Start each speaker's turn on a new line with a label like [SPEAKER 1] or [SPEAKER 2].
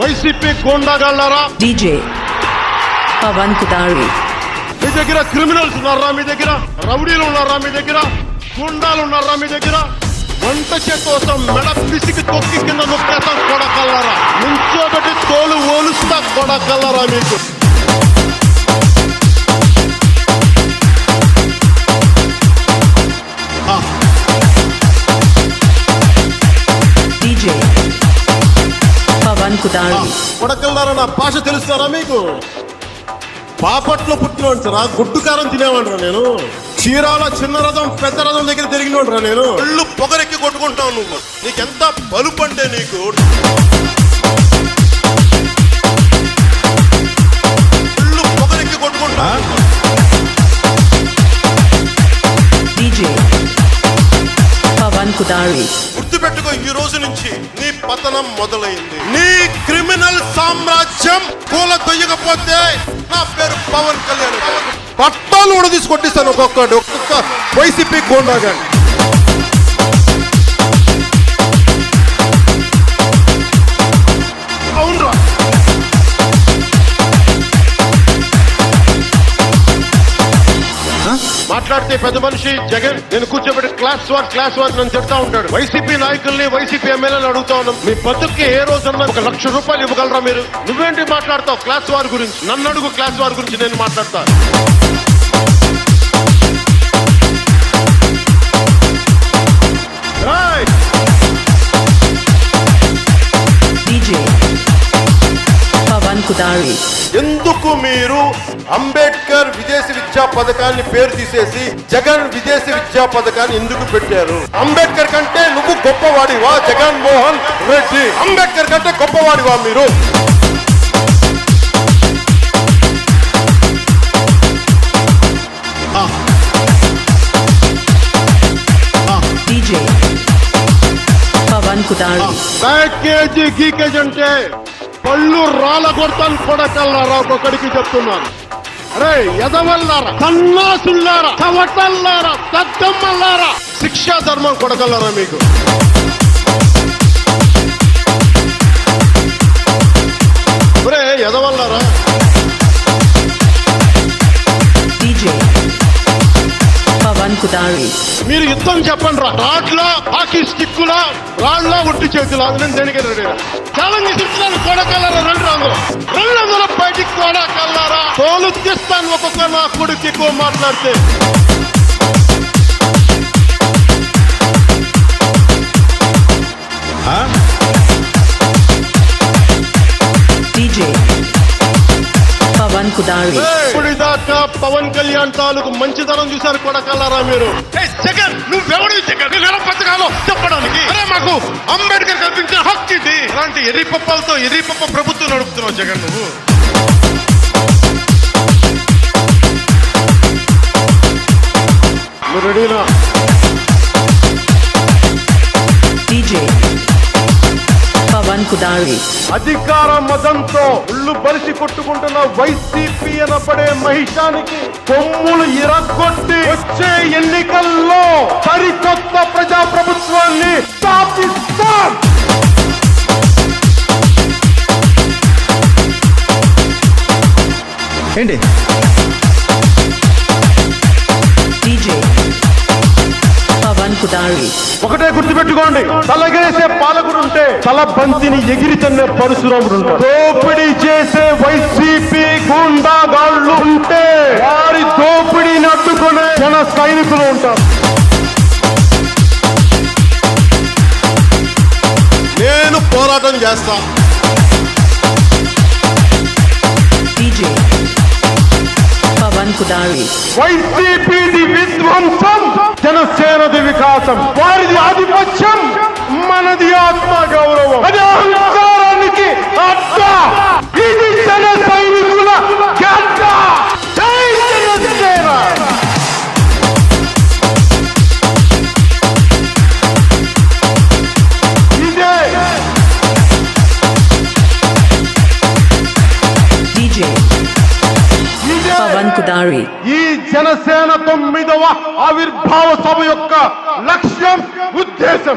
[SPEAKER 1] YCP గోండాగాళ్ళారా,
[SPEAKER 2] DJ Pawan కుదారి,
[SPEAKER 1] మీ దగ్గర criminals ఉన్నారా, మీ దగ్గర రౌడీలు ఉన్నారా, మీ దగ్గర గుండాలు ఉన్నారా, మీ దగ్గర వంట కోసం మెడ పిసికి తొక్కి కింద నొక్కేస్తాం కొడకల్లారా, నుంచోబెట్టి తోలు ఓలుస్తా కొడకల్లారా మీకు.
[SPEAKER 2] డీజే పవన్ కుదారి,
[SPEAKER 1] కొడకల్లారా నా భాష తెలుస్తారా మీకు? బాపట్లో పుట్టినవాడు రా, గుడ్డు కారం తినేవాడురా నేను. చీరాల చిన్న రథం పెద్ద రథం దగ్గర తిరిగినవాడురా నేను. ఒళ్ళు పొగరెక్కి కొట్టుకుంటావు నువ్వు. నీకెంత బలుపు అంటే నీకు. ఒళ్ళు పొగరెక్కి కొట్టుకుంటా.
[SPEAKER 2] డీజే పవన్ కుదారి,
[SPEAKER 1] గుర్తుపెట్టుకో, ఈ రోజు నుంచి నీ పతనం మొదలైంది. నీ క్రిమినల్ సామ్రాజ్యం కూల దొయ్యకపోతే నా పేరు పవన్ కళ్యాణ్. పట్టాలు కూడా తీసి కొట్టిస్తాను ఒక్కొక్క వైసీపీ గోండాగా. అవునరా, మాట్లాడితే పెద్ద మనిషి జగన్ నేను కూర్చోబెట్టి క్లాస్ వార్ నన్ను చెప్తా ఉంటాడు. వైసీపీ నాయకుల్ని వైసీపీ ఎమ్మెల్యేలు అడుగుతా ఉన్నాం, మీ బతుక్కి ఏ రోజన్నా ₹1,00,000 ఇవ్వగలరా మీరు? నువ్వేంటి మాట్లాడతావు క్లాస్ వార్ గురించి? నన్ను అడుగు, క్లాస్ వార్ గురించి నేను మాట్లాడతా.
[SPEAKER 2] డీజే పవన్ కుదారి,
[SPEAKER 1] ఎందుకు మీరు అంబేద్కర్ విదేశీ విద్యా పథకాన్ని పేరు తీసేసి జగన్ విదేశీ విద్యా పథకాన్ని ఎందుకు పెట్టారు? అంబేద్కర్ కంటే నువ్వు గొప్పవాడివా జగన్మోహన్ రెడ్డి? అంబేద్కర్ కంటే గొప్పవాడివా మీరు?
[SPEAKER 2] డీజే పవన్ కుదారి,
[SPEAKER 1] ప్యాకేజీ గీకేజ్ అంటే పళ్ళు రాళ్ళ కొడతాను కొడకల్లారా. ఒక్కొక్కడికి చెప్తున్నాను, అరే ఎదవల్లారా, సన్నాసుల్లారా, చవటల్లారా, దద్దమ్మల్లారా, శిక్షా ధర్మం కొడకల్లారా మీకు. ఒరే ఎదవల్లారా.
[SPEAKER 2] డీజే పవన్ కుదారి,
[SPEAKER 1] మీరు యుద్ధం చెప్పండి రా. రాడ్లా హాకీ స్టిక్కులా రాళ్ళ ఒట్టి చేతులు అందులో దేనికి రెడీ ఛాలెంజ్ ఇస్తున్నాను కొడకల్లారా. రెండు బయటికి కొడకల్లారా. తోలు తీస్తాను ఒక్కొక్క నా కొడుకు ఎక్కువ మాట్లాడితే.
[SPEAKER 2] డీజే పవన్ కుదారి,
[SPEAKER 1] ఇప్పటిదాకా పవన్ కళ్యాణ్ తాలూకు మంచితనం చూశారు కొడకల్లారా మీరు. జగన్ నువ్వెవడు జగన్ పథకాలు చెప్పడానికి? అరే మాకు అంబేద్కర్ కల్పించిన హక్కు ఇది. ఇలాంటి ఎర్రిపప్పలతో ఎర్రిపప్ప ప్రభుత్వం నడుపుతున్నావు జగన్ నువ్వు. రెడీనా?
[SPEAKER 2] డీజే పవన్ కుదారి,
[SPEAKER 1] అధికార మదంతో ఉళ్ళు బలిసి కొట్టుకుంటున్న వైసీపీ అనపడే మహిషానికి కొమ్ములు ఇరగొట్టి వచ్చే ఎన్నికల్లో సరికొత్త ప్రజాప్రభుత్వాన్ని స్థాపిస్తాం.
[SPEAKER 3] ఏంటి
[SPEAKER 2] డీజే పవన్ కుదారి,
[SPEAKER 1] ఒకటే గుర్తుపెట్టుకోండి, తలగేసే పాలకుడుంటే తల బంతిని ఎగిరి తన్నే పరశురాముడు ఉంటాడు. దోపిడీ చేసే వైసీపీ గూండాగాళ్ళు ఉంటే వారి దోపిడీని అడ్డుకునే జన సైనికులు ఉంటారు. నేను పోరాటం చేస్తా.
[SPEAKER 2] డీజే పవన్ కుదారి,
[SPEAKER 1] వైసీపీది విధ్వంసం, జనసేనది వికాసం. వారిది ఆధిపత్యం, మనది ఆత్మ గౌరవం. అది అహంకారానికి అడ్డ. ఇది జన సైనికుల గడ్డ. జై జనసేన. ఇదే
[SPEAKER 2] డీజే పవన్ కుదారి,
[SPEAKER 1] ఈ జనసేన 9వ ఆవిర్భావ సభ యొక్క లక్ష్యం, ఉద్దేశం.